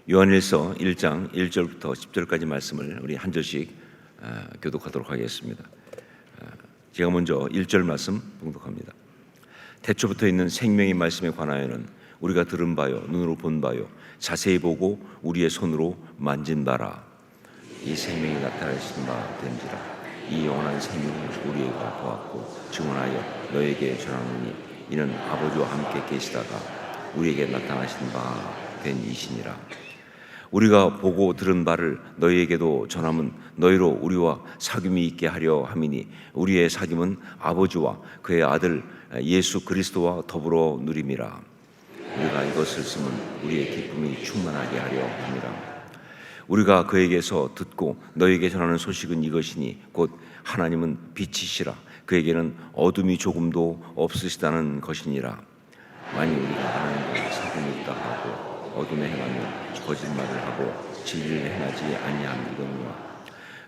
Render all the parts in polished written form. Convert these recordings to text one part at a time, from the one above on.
요한일서 1장 1절부터 10절까지 말씀을 우리 한 절씩 교독하도록 하겠습니다. 제가 먼저 1절 말씀 봉독합니다. 태초부터 있는 생명의 말씀에 관하여는 우리가 들은 바요 눈으로 본 바요 자세히 보고 우리의 손으로 만진 바라. 이 생명이 나타나신 바 된지라. 이 영원한 생명을 우리가 보았고 증언하여 너에게 전하노니 이는 아버지와 함께 계시다가 우리에게 나타나신 바 된 이시니라. 우리가 보고 들은 바를 너희에게도 전함은 너희로 우리와 사귐이 있게 하려 함이니 우리의 사귐은 아버지와 그의 아들 예수 그리스도와 더불어 누림이라. 우리가 이것을 쓰면 우리의 기쁨이 충만하게 하려 함이라. 우리가 그에게서 듣고 너희에게 전하는 소식은 이것이니 곧 하나님은 빛이시라. 그에게는 어둠이 조금도 없으시다는 것이니라. 만일 우리가 하나님과 사귐이 있다 하고 어둠에 행하면 거짓말을 하고 진리를 행하지 아니함이거니와.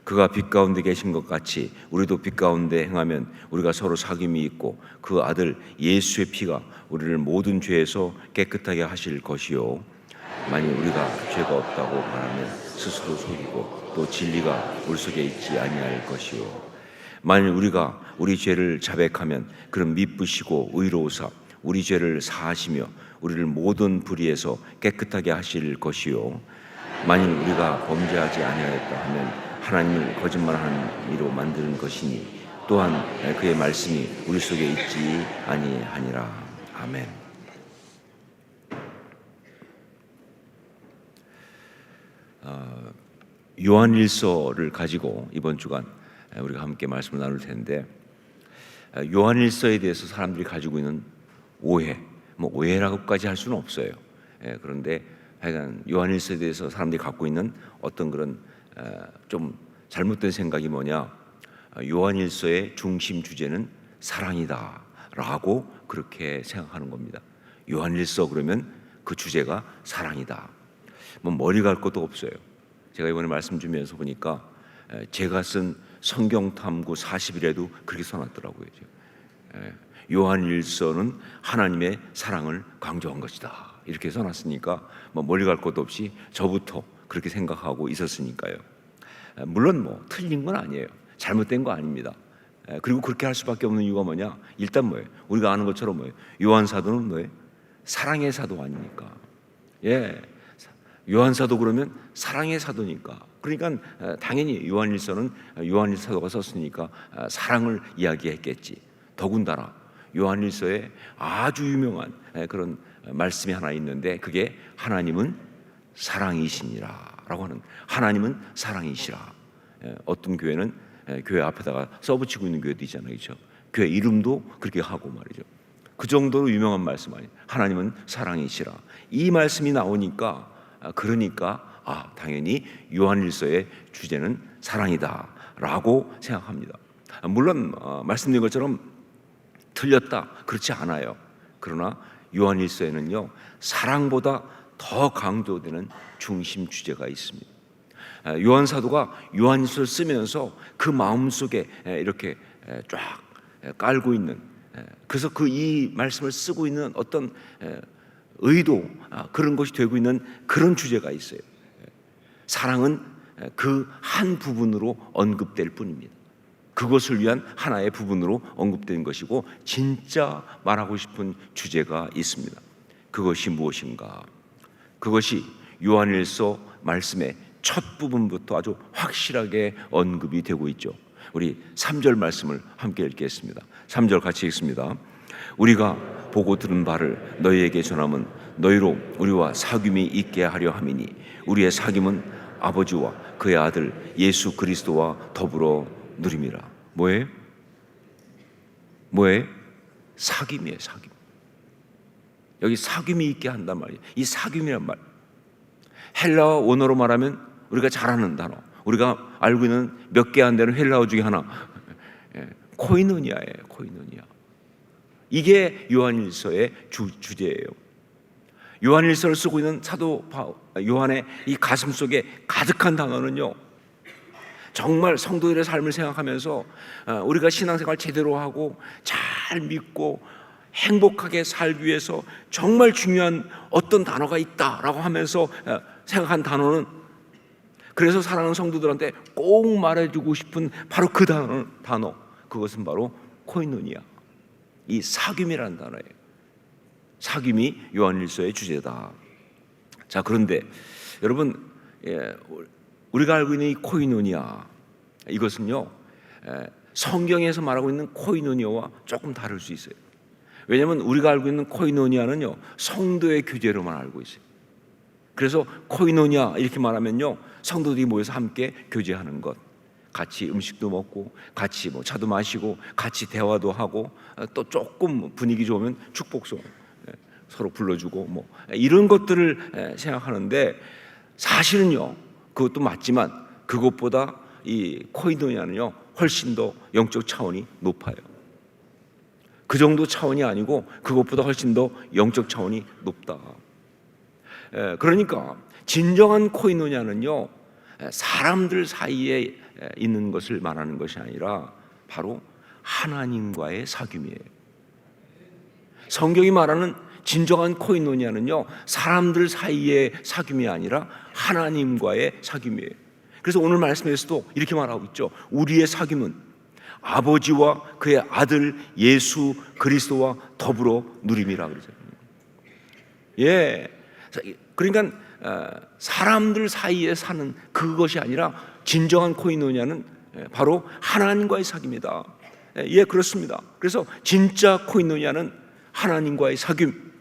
그가 빛 가운데 계신 것 같이 우리도 빛 가운데 행하면 우리가 서로 사귐이 있고 그 아들 예수의 피가 우리를 모든 죄에서 깨끗하게 하실 것이요. 만일 우리가 죄가 없다고 말하면 스스로 속이고 또 진리가 우리 속에 있지 아니할 것이요. 만일 우리가 우리 죄를 자백하면 그는 미쁘시고 의로우사 우리 죄를 사하시며 우리를 모든 불의에서 깨끗하게 하실 것이요. 만일 우리가 범죄하지 아니하였다 하면 하나님을 거짓말하는 이로 만드는 것이니 또한 그의 말씀이 우리 속에 있지 아니하니라. 아멘. 요한일서를 가지고 이번 주간 우리가 함께 말씀을 나눌 텐데, 요한일서에 대해서 사람들이 가지고 있는 오해, 오해라고까지 할 수는 없어요. 그런데 하여간 요한일서에 대해서 사람들이 갖고 있는 어떤 그런 좀 잘못된 생각이 뭐냐, 요한일서의 중심 주제는 사랑이다라고 그렇게 생각하는 겁니다. 요한일서 그러면 그 주제가 사랑이다. 머리 갈 것도 없어요. 제가 이번에 말씀 주면서 보니까 제가 쓴 성경탐구 40일에도 그렇게 써놨더라고요. 요한일서는 하나님의 사랑을 강조한 것이다 이렇게 써놨으니까 멀리 갈 것도 없이 저부터 그렇게 생각하고 있었으니까요. 물론 틀린 건 아니에요. 잘못된 거 아닙니다. 그리고 그렇게 할 수밖에 없는 이유가 뭐냐, 일단 뭐예요? 우리가 아는 것처럼 뭐예요? 요한 사도는 뭐예요? 사랑의 사도 아닙니까? 요한 사도 그러면 사랑의 사도니까. 그러니까 당연히 요한일서는 요한 사도가 썼으니까 사랑을 이야기했겠지. 더군다나 요한일서에 아주 유명한 그런 말씀이 하나 있는데, 그게 하나님은 사랑이시니라라고 하는, 하나님은 사랑이시라. 어떤 교회는 교회 앞에다가 써붙이고 있는 교회도 있잖아요, 그렇죠? 교회 이름도 그렇게 하고 말이죠. 그 정도로 유명한 말씀 아니에요. 하나님은 사랑이시라. 이 말씀이 나오니까 당연히 요한일서의 주제는 사랑이다라고 생각합니다. 물론 말씀드린 것처럼 틀렸다 그렇지 않아요. 그러나 요한일서에는요, 사랑보다 더 강조되는 중심 주제가 있습니다. 요한 사도가 요한일서를 쓰면서 그 마음속에 이렇게 쫙 깔고 있는, 그래서 이 말씀을 쓰고 있는 어떤 의도, 그런 것이 되고 있는 그런 주제가 있어요. 사랑은 그 한 부분으로 언급될 뿐입니다. 그것을 위한 하나의 부분으로 언급된 것이고, 진짜 말하고 싶은 주제가 있습니다. 그것이 무엇인가? 그것이 요한일서 말씀의 첫 부분부터 아주 확실하게 언급이 되고 있죠. 우리 3절 말씀을 함께 읽겠습니다. 3절 같이 읽습니다. 우리가 보고 들은 바를 너희에게 전함은 너희로 우리와 사귐이 있게 하려 함이니 우리의 사귐은 아버지와 그의 아들 예수 그리스도와 더불어 누림이라. 뭐예요? 사귐이에요. 사귐. 여기 사귐이 있게 한단 말이에요. 이 사귐이란 말, 헬라어 원어로 말하면 우리가 잘 아는 단어, 우리가 알고 있는 몇 개 안 되는 헬라어 중에 하나, 코이노니아예요. 코이노니아. 이게 요한일서의 주제예요. 요한일서를 쓰고 있는 사도 요한의 이 가슴 속에 가득한 단어는요, 정말 성도들의 삶을 생각하면서 우리가 신앙생활 제대로 하고 잘 믿고 행복하게 살기 위해서 정말 중요한 어떤 단어가 있다라고 하면서 생각한 단어는, 그래서 사랑하는 성도들한테 꼭 말해주고 싶은 바로 그 단어, 그것은 바로 코이노니아, 이 사귐이라는 단어예요. 사귐이 요한일서의 주제다. 자, 그런데 여러분, 우리가 알고 있는 이 코이노니아, 이것은요 성경에서 말하고 있는 코이노니아와 조금 다를 수 있어요. 왜냐하면 우리가 알고 있는 코이노니아는요 성도의 교제로만 알고 있어요. 그래서 코이노니아 이렇게 말하면요 성도들이 모여서 함께 교제하는 것, 같이 음식도 먹고 같이 뭐 차도 마시고 같이 대화도 하고, 또 조금 분위기 좋으면 축복송 서로 불러주고 뭐 이런 것들을 생각하는데, 사실은요 그것도 맞지만 그것보다 이 코이노니아는요 훨씬 더 영적 차원이 높아요. 그 정도 차원이 아니고 그것보다 훨씬 더 영적 차원이 높다. 그러니까 진정한 코이노니아는요 사람들 사이에 있는 것을 말하는 것이 아니라 바로 하나님과의 사귐이에요. 성경이 말하는 진정한 코이노니아는요 사람들 사이의 사귐이 아니라 하나님과의 사귐이에요. 그래서 오늘 말씀에서도 이렇게 말하고 있죠. 우리의 사귐은 아버지와 그의 아들 예수 그리스도와 더불어 누림이라 그러죠. 예, 그러니까 사람들 사이에 사는 그것이 아니라 진정한 코이노니아는 바로 하나님과의 사귐이다. 예, 그렇습니다. 그래서 진짜 코이노니아는 하나님과의 사귐,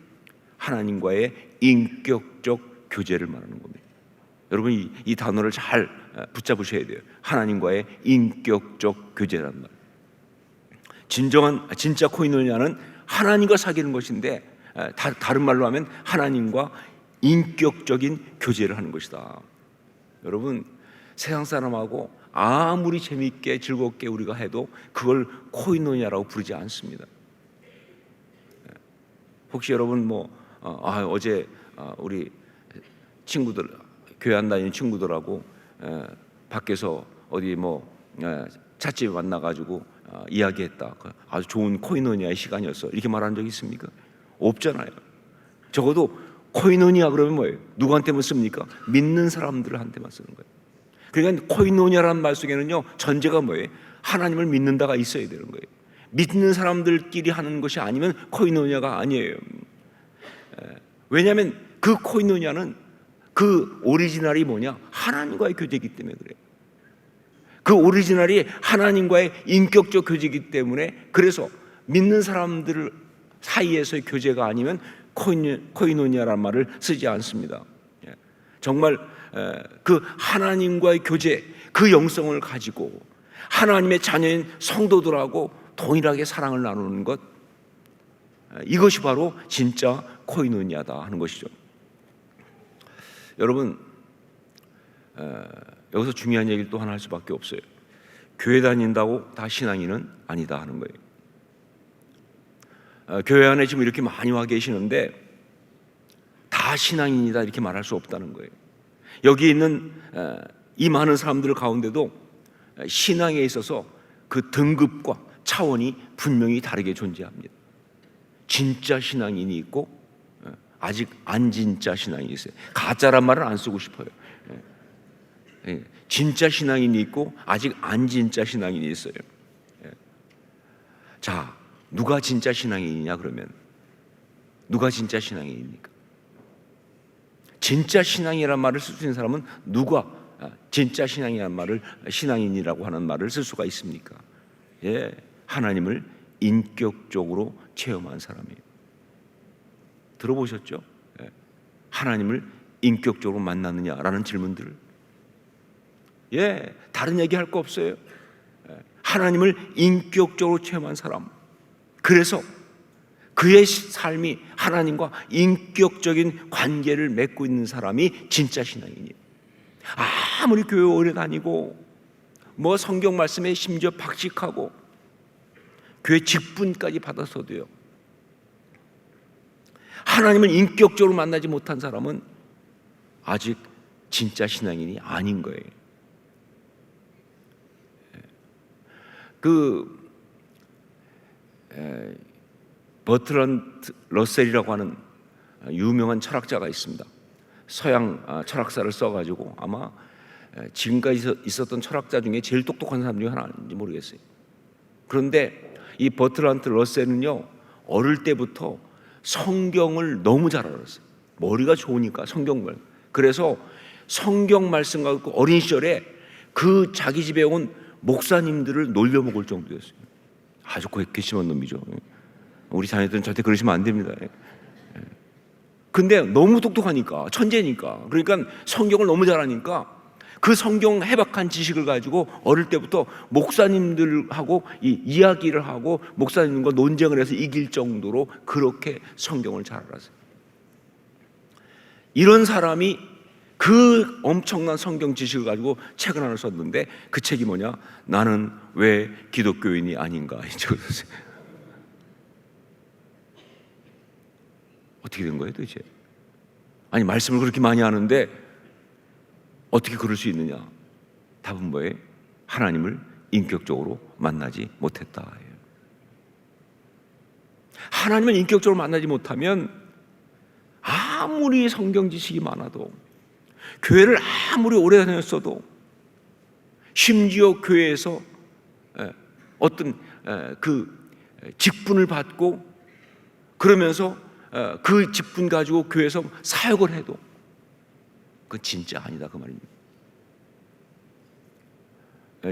하나님과의 인격적 교제를 말하는 겁니다. 여러분 이 단어를 잘 붙잡으셔야 돼요. 하나님과의 인격적 교제란 말. 진짜 코이노니아는 하나님과 사귀는 것인데, 다른 말로 하면 하나님과 인격적인 교제를 하는 것이다. 여러분 세상 사람하고 아무리 재미있게 즐겁게 우리가 해도 그걸 코이노니아라고 부르지 않습니다. 혹시 여러분 어제 우리 친구들, 교회 안 다니는 친구들하고 밖에서 어디 찻집에 만나가지고 이야기했다, 아주 좋은 코이노니아의 시간이었어, 이렇게 말한 적 있습니까? 없잖아요. 적어도 코이노니아 그러면 뭐예요? 누구한테만 씁니까? 믿는 사람들한테만 쓰는 거예요. 그러니까 코이노니아라는 말 속에는요 전제가 뭐예요? 하나님을 믿는다가 있어야 되는 거예요. 믿는 사람들끼리 하는 것이 아니면 코이노니아가 아니에요. 왜냐하면 그 코이노니아는 그 오리지널이 뭐냐? 하나님과의 교제이기 때문에 그래요. 그 오리지널이 하나님과의 인격적 교제이기 때문에, 그래서 믿는 사람들 사이에서의 교제가 아니면 코이노니아라는 말을 쓰지 않습니다. 정말 그 하나님과의 교제, 그 영성을 가지고 하나님의 자녀인 성도들하고 동일하게 사랑을 나누는 것, 이것이 바로 진짜 코이노니아다 하는 것이죠. 여러분 여기서 중요한 얘기를 또 하나 할 수밖에 없어요. 교회 다닌다고 다 신앙인은 아니다 하는 거예요. 교회 안에 지금 이렇게 많이 와 계시는데 다 신앙인이다 이렇게 말할 수 없다는 거예요. 여기 있는 이 많은 사람들 가운데도 신앙에 있어서 그 등급과 차원이 분명히 다르게 존재합니다. 진짜 신앙인이 있고 아직 안 진짜 신앙인이 있어요. 가짜란 말은 안 쓰고 싶어요. 진짜 신앙인이 있고 아직 안 진짜 신앙인이 있어요. 자, 누가 진짜 신앙인이냐 그러면 누가 진짜 신앙인입니까? 진짜 신앙이라는 말을 쓸 수 있는 사람은 누가 진짜 신앙이라는 말을, 신앙인이라고 하는 말을 쓸 수가 있습니까? 예, 하나님을 인격적으로 체험한 사람이에요. 들어보셨죠? 예, 하나님을 인격적으로 만났느냐라는 질문들을. 예, 다른 얘기 할 거 없어요. 하나님을 인격적으로 체험한 사람, 그래서 그의 삶이 하나님과 인격적인 관계를 맺고 있는 사람이 진짜 신앙인이에요. 아무리 교회 오래 다니고 성경 말씀에 심지어 박식하고 교회 직분까지 받았어도요, 하나님을 인격적으로 만나지 못한 사람은 아직 진짜 신앙인이 아닌 거예요. 버트란드 러셀이라고 하는 유명한 철학자가 있습니다. 서양 철학사를 써가지고 아마 지금까지 있었던 철학자 중에 제일 똑똑한 사람 중에 하나인지 모르겠어요. 그런데 이 버트란드 러셀은요, 어릴 때부터 성경을 너무 잘 알았어요. 머리가 좋으니까 성경을. 그래서 성경 말씀 갖고 어린 시절에 그 자기 집에 온 목사님들을 놀려먹을 정도였어요. 아주 괘씸한 놈이죠. 우리 자녀들은 절대 그러시면 안 됩니다. 근데 너무 똑똑하니까, 천재니까, 그러니까 성경을 너무 잘하니까 그 성경 해박한 지식을 가지고 어릴 때부터 목사님들하고 이야기를 하고 목사님과 논쟁을 해서 이길 정도로 그렇게 성경을 잘 알았어요. 이런 사람이 그 엄청난 성경 지식을 가지고 책을 하나 썼는데, 그 책이 뭐냐? 나는 왜 기독교인이 아닌가. 어떻게 된 거예요 도대체? 아니, 말씀을 그렇게 많이 하는데 어떻게 그럴 수 있느냐? 답은 뭐예요? 하나님을 인격적으로 만나지 못했다. 하나님을 인격적으로 만나지 못하면 아무리 성경 지식이 많아도, 교회를 아무리 오래 다녔어도, 심지어 교회에서 어떤 그 직분을 받고 그러면서 그 직분 가지고 교회에서 사역을 해도 그건 진짜 아니다 그 말입니다.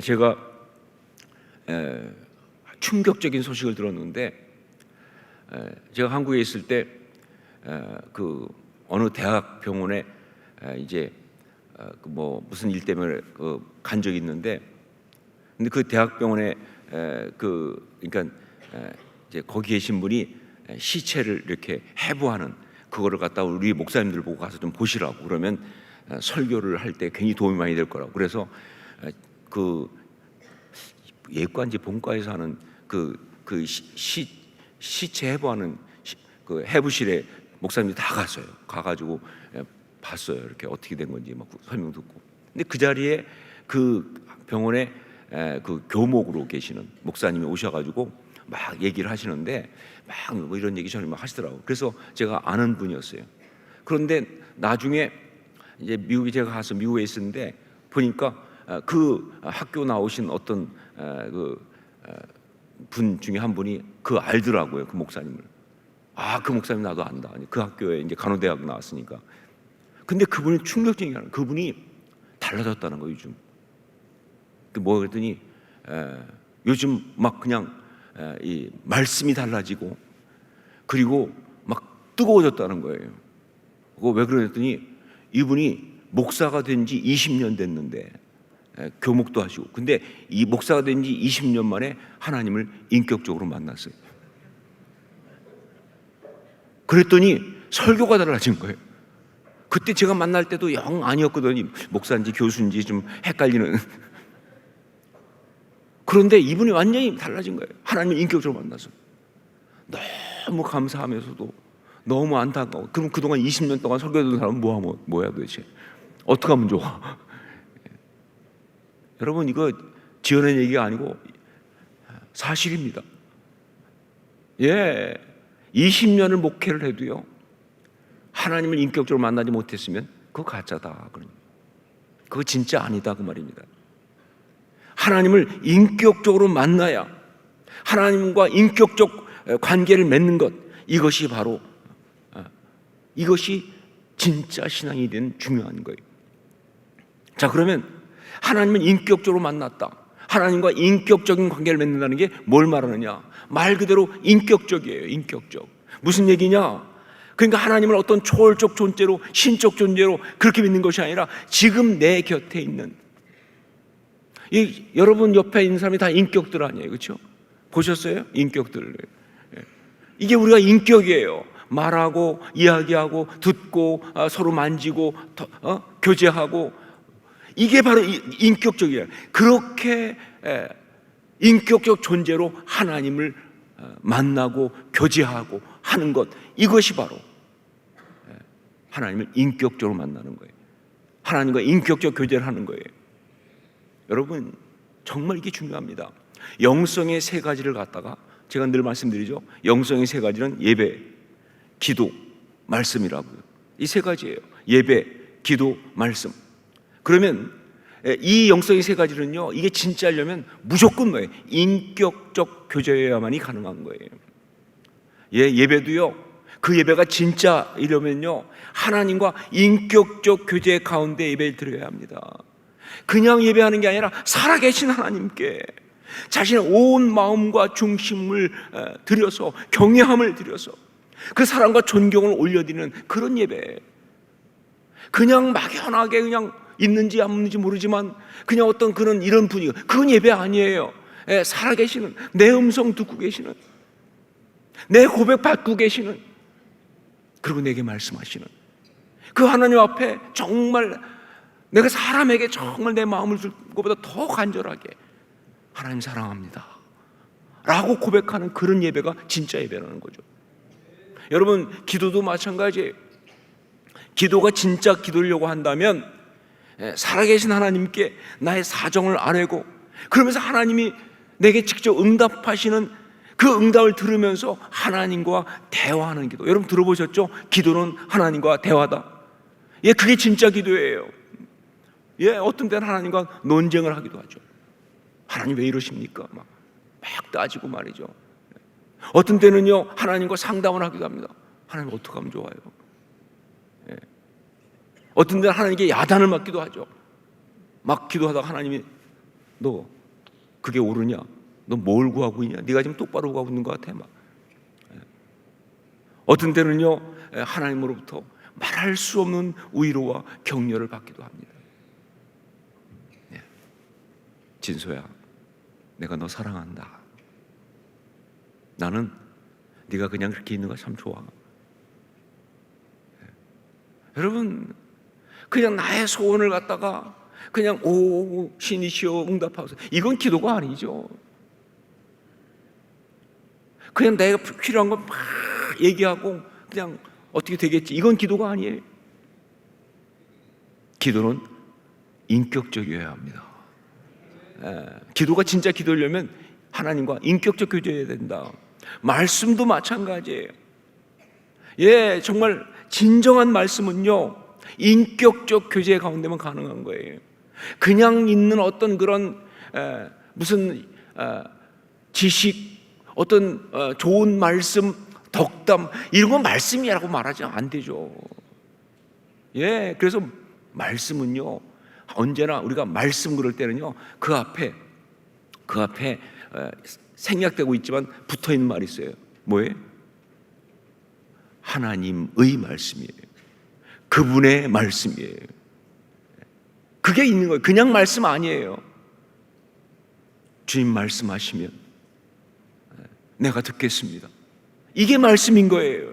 제가 충격적인 소식을 들었는데, 제가 한국에 있을 때 그 어느 대학 병원에 이제 뭐 무슨 일 때문에 간 적이 있는데, 근데 그 대학 병원에 그러니까 이제 거기 계신 분이 시체를 이렇게 해부하는 그거를 갖다 우리 목사님들 보고 가서 좀 보시라고, 그러면 설교를 할 때 굉장히 도움이 많이 될 거라고. 그래서 그 예과인지 본과에서 하는 시체 해부하는 그 해부실에 목사님이 다 갔어요. 가가지고 봤어요. 이렇게 어떻게 된 건지 막 설명 듣고. 근데 그 자리에 그 병원에 그 교목으로 계시는 목사님이 오셔가지고 막 얘기를 하시는데, 막 뭐 이런 얘기 저는 막 하시더라고요. 그래서 제가 아는 분이었어요. 그런데 나중에 이제 미국에 제가 가서 미국에 있었는데 보니까 그 학교 나오신 어떤 분 중에 한 분이 그 알더라고요. 그 목사님을. 아, 그 목사님 나도 안다. 그 학교에 이제 간호대학 나왔으니까. 근데 그분이 충격적인 게 아니라 그분이 달라졌다는 거예요. 요즘 뭐 그랬더니 요즘 막 그냥 이 말씀이 달라지고, 그리고 막 뜨거워졌다는 거예요. 그거 왜 그러랬더니 이분이 목사가 된 지 20년 됐는데 교목도 하시고, 근데 이 목사가 된 지 20년 만에 하나님을 인격적으로 만났어요. 그랬더니 설교가 달라진 거예요. 그때 제가 만날 때도 영 아니었거든요. 목사인지 교수인지 좀 헷갈리는. 그런데 이분이 완전히 달라진 거예요. 하나님을 인격적으로 만나서. 너무 감사하면서도 너무 안타까워. 그럼 그동안 20년 동안 설교했던 사람은 뭐야 도대체? 어떻게 하면 좋아? 여러분, 이거 지어낸 얘기가 아니고 사실입니다. 20년을 목회를 해도요, 하나님을 인격적으로 만나지 못했으면 그거 가짜다. 그거 진짜 아니다 그 말입니다. 하나님을 인격적으로 만나야, 하나님과 인격적 관계를 맺는 것, 이것이 바로 이것이 진짜 신앙이 된 중요한 거예요. 자, 그러면 하나님을 인격적으로 만났다. 하나님과 인격적인 관계를 맺는다는 게 뭘 말하느냐? 말 그대로 인격적이에요. 인격적. 무슨 얘기냐? 그러니까 하나님을 어떤 초월적 존재로, 신적 존재로 그렇게 믿는 것이 아니라 지금 내 곁에 있는, 여러분 옆에 있는 사람이 다 인격들 아니에요, 그렇죠? 보셨어요? 인격들. 이게 우리가 인격이에요. 말하고, 이야기하고, 듣고, 서로 만지고, 교제하고, 이게 바로 인격적이에요. 그렇게 인격적 존재로 하나님을 만나고 교제하고 하는 것, 이것이 바로 하나님을 인격적으로 만나는 거예요. 하나님과 인격적 교제를 하는 거예요. 여러분, 정말 이게 중요합니다. 영성의 세 가지를 갖다가 제가 늘 말씀드리죠. 영성의 세 가지는 예배, 기도, 말씀이라고요. 이 세 가지예요. 예배, 기도, 말씀. 그러면 이 영성의 세 가지는요, 이게 진짜 하려면 무조건 뭐예요? 인격적 교제여야만이 가능한 거예요. 예배도요, 그 예배가 진짜 이러면요, 하나님과 인격적 교제 가운데 예배를 드려야 합니다. 그냥 예배하는 게 아니라 살아계신 하나님께 자신의 온 마음과 중심을 들여서, 경외함을 들여서 그 사랑과 존경을 올려드리는 그런 예배. 그냥 막연하게 그냥 있는지 안 있는지 모르지만 그냥 어떤 그런 이런 분위기, 그건 예배 아니에요. 살아계시는, 내 음성 듣고 계시는, 내 고백 받고 계시는, 그리고 내게 말씀하시는 그 하나님 앞에 정말 내가 사람에게 정말 내 마음을 줄 것보다 더 간절하게 하나님 사랑합니다 라고 고백하는 그런 예배가 진짜 예배라는 거죠. 여러분, 기도도 마찬가지예요. 기도가 진짜 기도려고 한다면 살아계신 하나님께 나의 사정을 아뢰고, 그러면서 하나님이 내게 직접 응답하시는 그 응답을 들으면서 하나님과 대화하는 기도. 여러분 들어보셨죠? 기도는 하나님과 대화다. 그게 진짜 기도예요. 어떤 때는 하나님과 논쟁을 하기도 하죠. 하나님 왜 이러십니까? 막 따지고 말이죠. 어떤 때는요, 하나님과 상담을 하기도 합니다. 하나님 어떻게 하면 좋아요? 어떤 때는 하나님께 야단을 맞기도 하죠. 막 기도하다가 하나님이 너 그게 옳으냐? 너 뭘 구하고 있냐? 네가 지금 똑바로 구하고 있는 것 같아. 막. 어떤 때는요, 하나님으로부터 말할 수 없는 위로와 격려를 받기도 합니다. 진소야, 내가 너 사랑한다. 나는 네가 그냥 그렇게 있는 거 참 좋아. 여러분, 그냥 나의 소원을 갖다가 그냥 오 신이시여 응답하소서, 이건 기도가 아니죠. 그냥 내가 필요한 거 막 얘기하고 그냥 어떻게 되겠지, 이건 기도가 아니에요. 기도는 인격적이어야 합니다. 기도가 진짜 기도려면 하나님과 인격적 교제해야 된다. 말씀도 마찬가지예요. 정말 진정한 말씀은요, 인격적 교제 가운데만 가능한 거예요. 그냥 있는 어떤 그런 무슨 지식, 어떤 좋은 말씀, 덕담, 이런 건 말씀이라고 말하지 안 되죠. 그래서 말씀은요, 언제나 우리가 말씀 그럴 때는요, 그 앞에 생략되고 있지만 붙어 있는 말이 있어요. 뭐예요? 하나님의 말씀이에요. 그분의 말씀이에요. 그게 있는 거예요. 그냥 말씀 아니에요. 주님 말씀하시면 내가 듣겠습니다. 이게 말씀인 거예요.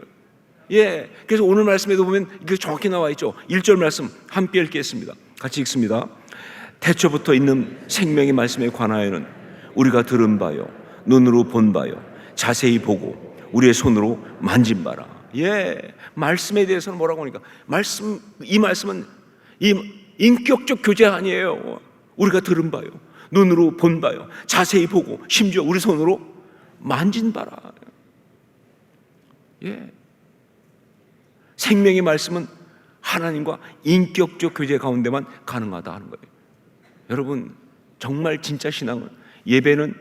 그래서 오늘 말씀에도 보면 이게 정확히 나와 있죠. 1절 말씀 함께 읽겠습니다. 같이 읽습니다. 태초부터 있는 생명의 말씀에 관하여는 우리가 들은 바요, 눈으로 본 바요, 자세히 보고 우리의 손으로 만진 바라. 말씀에 대해서는 뭐라고 하니까, 이 말씀은 이 인격적 교제 아니에요. 우리가 들은 바요, 눈으로 본 바요, 자세히 보고 심지어 우리 손으로 만진 바라. 생명의 말씀은 하나님과 인격적 교제 가운데만 가능하다 하는 거예요. 여러분, 정말 진짜 신앙은, 예배는,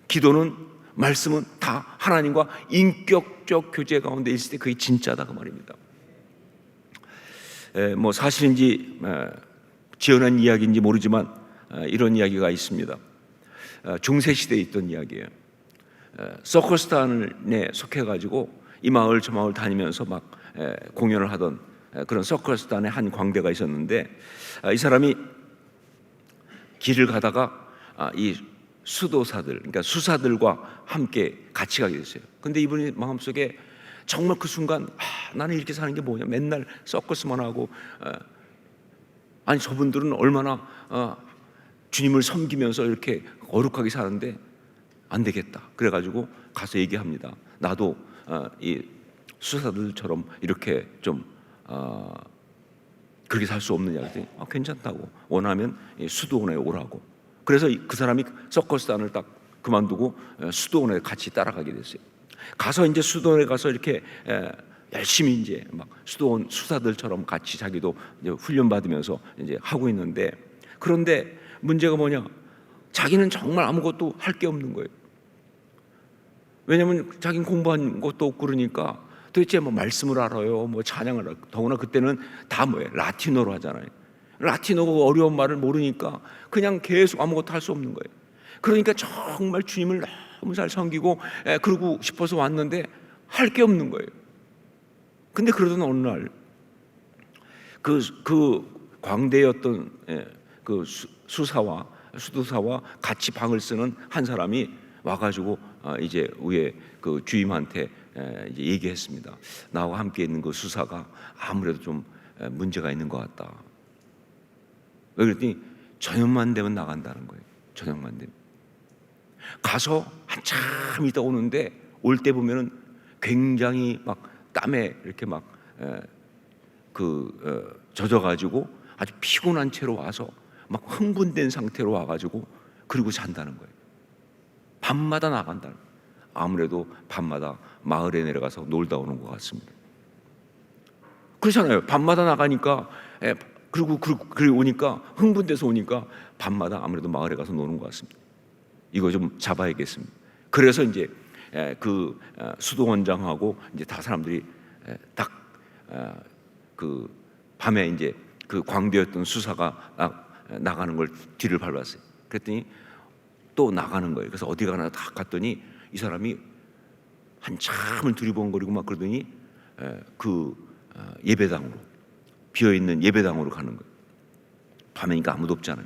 기도는, 말씀은 다 하나님과 인격적 교제 가운데 있을 때 그게 진짜다, 그 말입니다. 뭐 사실인지 지어낸 이야기인지 모르지만 이런 이야기가 있습니다. 중세 시대에 있던 이야기예요. 서커스단에 속해가지고 이 마을 저 마을 다니면서 막 공연을 하던 그런 서커스단의 한 광대가 있었는데, 이 사람이 길을 가다가 이 수도사들, 그러니까 수사들과 함께 같이 가게 됐어요. 근데 이분이 마음속에 정말 그 순간, 나는 이렇게 사는 게 뭐냐, 맨날 서커스만 하고, 아니 저분들은 얼마나 주님을 섬기면서 이렇게 거룩하게 사는데 안 되겠다. 그래가지고 가서 얘기합니다. 나도 이 수사들처럼 이렇게 좀 그렇게 살 수 없느냐 그랬더니 괜찮다고, 원하면 수도원에 오라고. 그래서 그 사람이 서커스단을 딱 그만두고 수도원에 같이 따라가게 됐어요. 가서 이제 수도원에 가서 이렇게 열심히 이제 막 수도원 수사들처럼 같이 자기도 이제 훈련 받으면서 이제 하고 있는데, 그런데 문제가 뭐냐? 자기는 정말 아무것도 할 게 없는 거예요. 왜냐하면 자기는 공부한 것도 없고, 그러니까 도대체 뭐 말씀을 알아요, 뭐 찬양을 알아요. 더구나 그때는 다 뭐예요? 라틴어로 하잖아요. 라틴어고 어려운 말을 모르니까 그냥 계속 아무것도 할 수 없는 거예요. 그러니까 정말 주님을 너무 잘 섬기고 그러고 싶어서 왔는데 할 게 없는 거예요. 근데 그러던 어느 날 그 광대였던 그 수도사와 같이 방을 쓰는 한 사람이 와가지고 이제 위에 그 주임한테 이제 얘기했습니다. 나와 함께 있는 그 수사가 아무래도 좀 문제가 있는 것 같다. 왜 그랬더니 저녁만 되면 나간다는 거예요. 저녁만 되면 가서 한참 있다 오는데, 올 때 보면은 굉장히 막 땀에 이렇게 막 젖어가지고 아주 피곤한 채로 와서 막 흥분된 상태로 와가지고 그리고 잔다는 거예요. 밤마다 나간다는 거예요. 아무래도 밤마다 마을에 내려가서 놀다 오는 것 같습니다. 그렇잖아요. 밤마다 나가니까 그리고 오니까 흥분돼서 오니까 밤마다 아무래도 마을에 가서 노는 것 같습니다. 이거 좀 잡아야겠습니다. 그래서 이제 그 수도원장하고 이제 다 사람들이 딱 그 밤에 이제 그 광대였던 수사가 나가는 걸 뒤를 밟았어요. 그랬더니 또 나가는 거예요. 그래서 어디 가나 다 갔더니 이 사람이 한참을 두리번거리고 막 그러더니 그 예배당으로, 비어있는 예배당으로 가는 거예요. 밤이니까 아무도 없잖아요.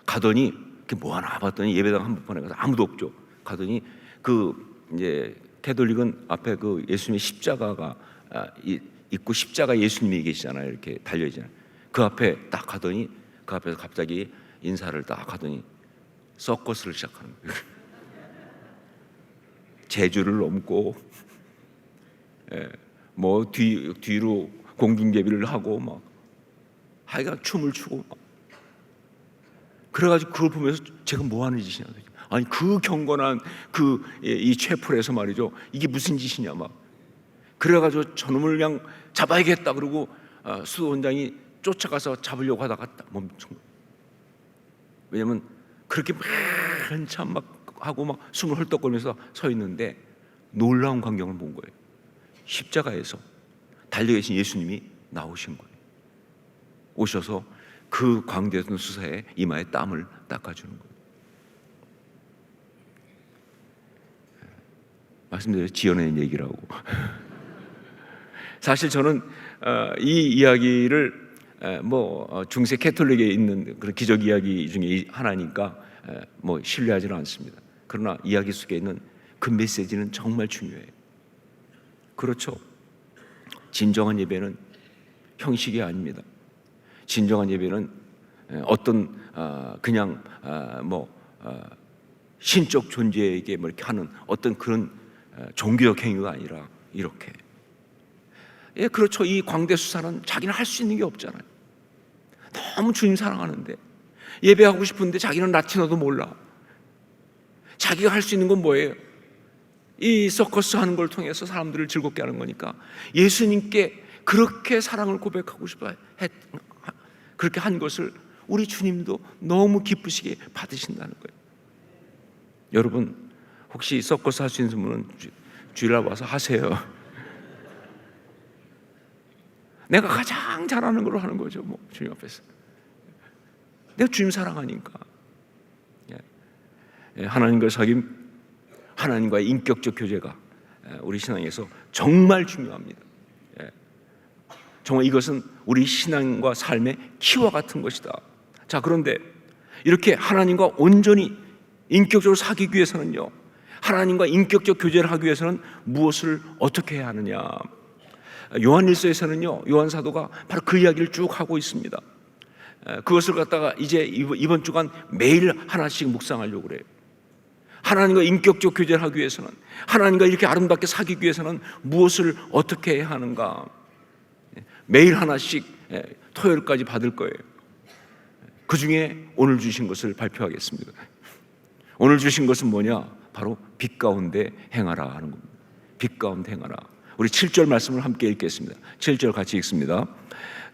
가더니 뭐 하나 봤더니 예배당 한복판에 가서 아무도 없죠. 가더니 그 이제 캐톨릭은 앞에 그 예수님의 십자가가 있고 십자가 예수님이 계시잖아요. 이렇게 달려 있잖아요. 그 앞에 딱 가더니 그 앞에서 갑자기 인사를 딱 하더니 서커스를 시작하는 거예요. 제주를 넘고 뭐 뒤로 공중제비를 하고 막 하여간 춤을 추고 막. 그래가지고 그걸 보면서 제가 뭐 하는 짓이냐, 아니 그 경건한 이 채플에서 말이죠, 이게 무슨 짓이냐 막. 그래가지고 저놈을 그냥 잡아야겠다 그러고 수도원장이 쫓아가서 잡으려고 하다가 딱 멈춘 거예요. 왜냐면 그렇게 한참 막 하고 막 숨을 헐떡거리면서 서 있는데 놀라운 광경을 본 거예요. 십자가에서 달려 계신 예수님이 나오신 거예요. 오셔서 그 광대였던 수사의 이마에 땀을 닦아주는 거예요. 말씀드려요. 지어낸 얘기라고. 사실 저는 이 이야기를 뭐 중세 캐톨릭에 있는 그런 기적 이야기 중에 하나니까 뭐 신뢰하지는 않습니다. 그러나 이야기 속에 있는 그 메시지는 정말 중요해요. 그렇죠. 진정한 예배는 형식이 아닙니다. 진정한 예배는 어떤 그냥 신적 존재에게 뭐 이렇게 하는 어떤 그런 종교적 행위가 아니라 이렇게. 예, 그렇죠. 이 광대 수사는 자기는 할 수 있는 게 없잖아요. 너무 주님 사랑하는데 예배하고 싶은데 자기는 라틴어도 몰라. 자기가 할 수 있는 건 뭐예요? 이 서커스 하는 걸 통해서 사람들을 즐겁게 하는 거니까 예수님께 그렇게 사랑을 고백하고 싶어 그렇게 한 것을 우리 주님도 너무 기쁘시게 받으신다는 거예요. 여러분 혹시 서커스 할 수 있는 분은 주일날 와서 하세요. 내가 가장 잘하는 걸로 하는 거죠. 뭐 주님 앞에서 내가 주님 사랑하니까. 하나님과의 사귐, 하나님과의 인격적 교제가 우리 신앙에서 정말 중요합니다. 정말 이것은 우리 신앙과 삶의 키와 같은 것이다. 자, 그런데 이렇게 하나님과 온전히 인격적으로 사귀기 위해서는요, 하나님과 인격적 교제를 하기 위해서는 무엇을 어떻게 해야 하느냐. 요한일서에서는요, 요한 사도가 바로 그 이야기를 쭉 하고 있습니다. 그것을 갖다가 이제 이번 주간 매일 하나씩 묵상하려고 그래요. 하나님과 인격적 교제를 하기 위해서는, 하나님과 이렇게 아름답게 사귀기 위해서는 무엇을 어떻게 해야 하는가. 매일 하나씩 토요일까지 받을 거예요. 그 중에 오늘 주신 것을 발표하겠습니다. 오늘 주신 것은 뭐냐? 바로 빛 가운데 행하라 하는 겁니다. 빛 가운데 행하라. 우리 7절 말씀을 함께 읽겠습니다. 7절 같이 읽습니다.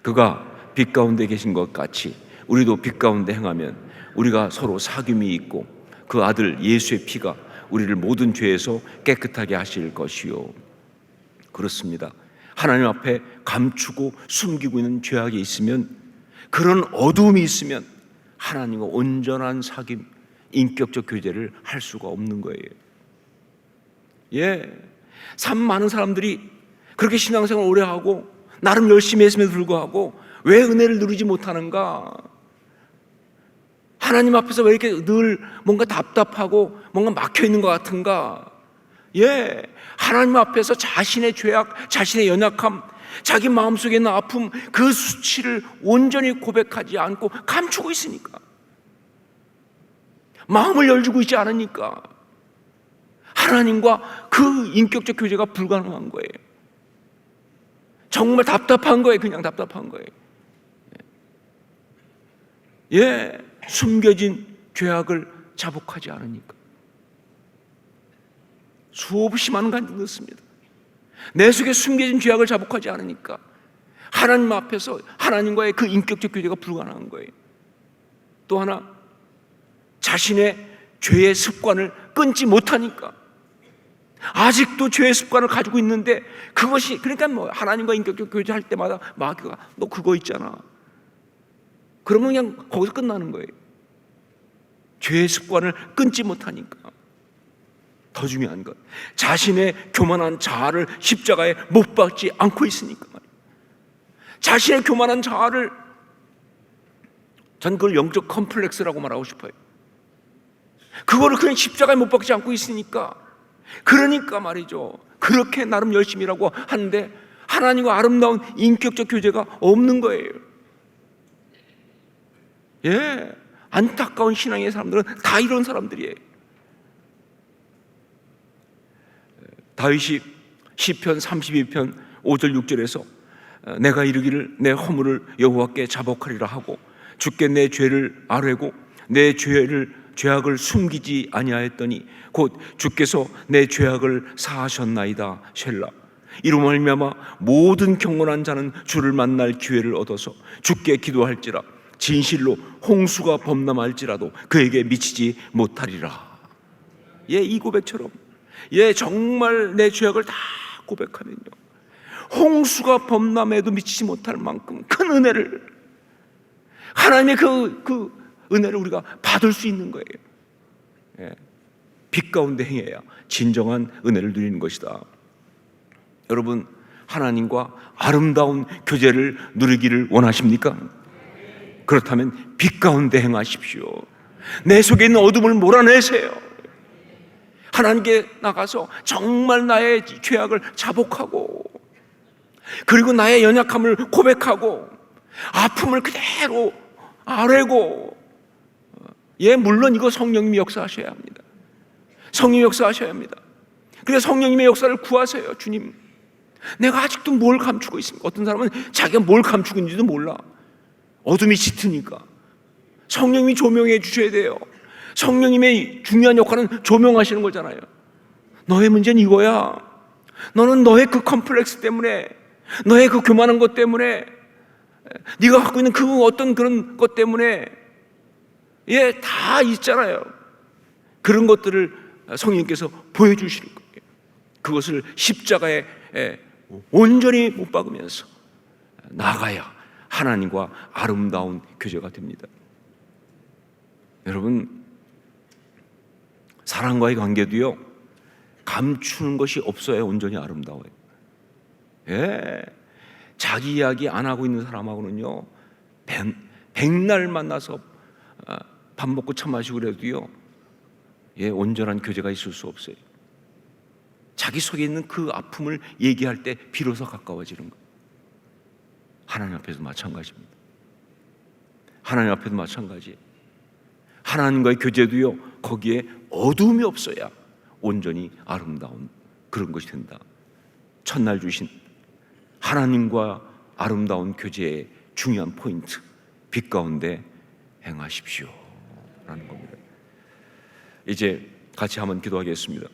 그가 빛 가운데 계신 것 같이 우리도 빛 가운데 행하면 우리가 서로 사귐이 있고 그 아들 예수의 피가 우리를 모든 죄에서 깨끗하게 하실 것이요. 그렇습니다. 하나님 앞에 감추고 숨기고 있는 죄악이 있으면, 그런 어두움이 있으면 하나님과 온전한 사귐, 인격적 교제를 할 수가 없는 거예요. 참 많은 사람들이 그렇게 신앙생활 오래 하고 나름 열심히 했음에도 불구하고 왜 은혜를 누리지 못하는가? 하나님 앞에서 왜 이렇게 늘 뭔가 답답하고 뭔가 막혀있는 것 같은가? 하나님 앞에서 자신의 죄악, 자신의 연약함, 자기 마음속에 있는 아픔, 그 수치를 온전히 고백하지 않고 감추고 있으니까, 마음을 열주고 있지 않으니까 하나님과 그 인격적 교제가 불가능한 거예요. 정말 답답한 거예요. 그냥 답답한 거예요. 숨겨진 죄악을 자복하지 않으니까 수없이 많은 간증이 있습니다. 내 속에 숨겨진 죄악을 자복하지 않으니까 하나님 앞에서 하나님과의 그 인격적 교제가 불가능한 거예요. 또 하나, 자신의 죄의 습관을 끊지 못하니까 아직도 죄의 습관을 가지고 있는데, 그것이 그러니까 하나님과 인격적 교제할 때마다 마귀가 너 그거 있잖아, 그러면 그냥 거기서 끝나는 거예요. 죄의 습관을 끊지 못하니까. 더 중요한 것, 자신의 교만한 자아를 십자가에 못 박지 않고 있으니까 말이에요. 자신의 교만한 자아를, 전 그걸 영적 컴플렉스라고 말하고 싶어요. 그거를 그냥 십자가에 못 박지 않고 있으니까, 그러니까 말이죠, 그렇게 나름 열심히 일하고 하는데 하나님과 아름다운 인격적 교제가 없는 거예요. 안타까운 신앙의 사람들은 다 이런 사람들이에요. 다윗이 시편 32편 5절 6절에서 내가 이르기를 내 허물을 여호와께 자복하리라 하고 주께 내 죄를 아뢰고 내 죄악을 숨기지 아니하였더니 곧 주께서 내 죄악을 사하셨나이다. 셀라. 이로 말미암아 모든 경건한 자는 주를 만날 기회를 얻어서 주께 기도할지라 진실로 홍수가 범람할지라도 그에게 미치지 못하리라. 이 고백처럼 정말 내 죄악을 다 고백하면요, 홍수가 범람해도 미치지 못할 만큼 큰 은혜를, 하나님의 그 은혜를 우리가 받을 수 있는 거예요. 빛 가운데 행해야 진정한 은혜를 누리는 것이다. 여러분, 하나님과 아름다운 교제를 누리기를 원하십니까? 그렇다면 빛 가운데 행하십시오. 내 속에 있는 어둠을 몰아내세요. 하나님께 나가서 정말 나의 죄악을 자복하고, 그리고 나의 연약함을 고백하고, 아픔을 그대로 아뢰고, 물론 이거 성령님이 역사하셔야 합니다. 성령님이 역사하셔야 합니다. 그래서 성령님의 역사를 구하세요. 주님, 내가 아직도 뭘 감추고 있습니까? 어떤 사람은 자기가 뭘 감추고 있는지도 몰라. 어둠이 짙으니까. 성령님이 조명해 주셔야 돼요. 성령님의 중요한 역할은 조명하시는 거잖아요. 너의 문제는 이거야. 너는 너의 그 컴플렉스 때문에, 너의 그 교만한 것 때문에, 네가 갖고 있는 그 어떤 그런 것 때문에 다 있잖아요. 그런 것들을 성령님께서 보여주시는 거예요. 그것을 십자가에 온전히 못 박으면서 나가야 하나님과 아름다운 교제가 됩니다. 여러분, 사랑과의 관계도요, 감추는 것이 없어야 온전히 아름다워요. 자기 이야기 안 하고 있는 사람하고는요, 백날 만나서 밥 먹고 차 마시고 그래도요, 온전한 교제가 있을 수 없어요. 자기 속에 있는 그 아픔을 얘기할 때 비로소 가까워지는 거. 하나님 앞에도 마찬가지입니다. 하나님 앞에도 마찬가지. 하나님과의 교제도요, 거기에 어두움이 없어야 온전히 아름다운 그런 것이 된다. 첫날 주신 하나님과 아름다운 교제의 중요한 포인트, 빛 가운데 행하십시오 라는 겁니다. 이제 같이 한번 기도하겠습니다.